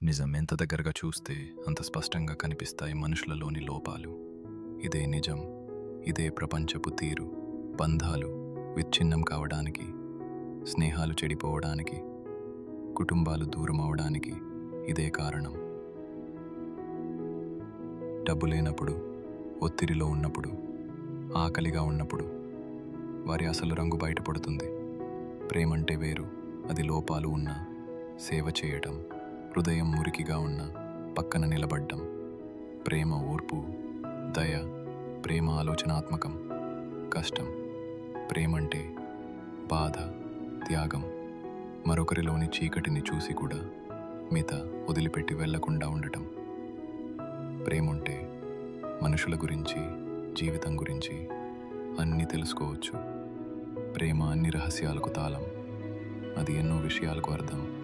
నిజం ఎంత దగ్గరగా చూస్తే అంత స్పష్టంగా కనిపిస్తాయి మనుషులలోని లోపాలు. ఇదే నిజం, ఇదే ప్రపంచపు తీరు. బంధాలు విచ్ఛిన్నం కావడానికి, స్నేహాలు చెడిపోవడానికి, కుటుంబాలు దూరం అవడానికి ఇదే కారణం. డబ్బు లేనప్పుడు, ఒత్తిడిలో ఉన్నప్పుడు, ఆకలిగా ఉన్నప్పుడు వారి అసలు రంగు బయటపడుతుంది. ప్రేమంటే వేరు, అది లోపాలు ఉన్నా సేవ చేయటం, హృదయం మురికిగా ఉన్న పక్కన నిలబడ్డం. ప్రేమ ఓర్పు, దయ. ప్రేమ ఆలోచనాత్మకం, కష్టం. ప్రేమంటే బాధ, త్యాగం. మరొకరిలోని చీకటిని చూసి కూడా మిత వదిలిపెట్టి వెళ్లకుండా ఉండటం. ప్రేమంటే మనుషుల గురించి, జీవితం గురించి అన్నీ తెలుసుకోవచ్చు. ప్రేమ అన్ని రహస్యాలకు తాళం, అది ఎన్నో విషయాలకు అర్థం.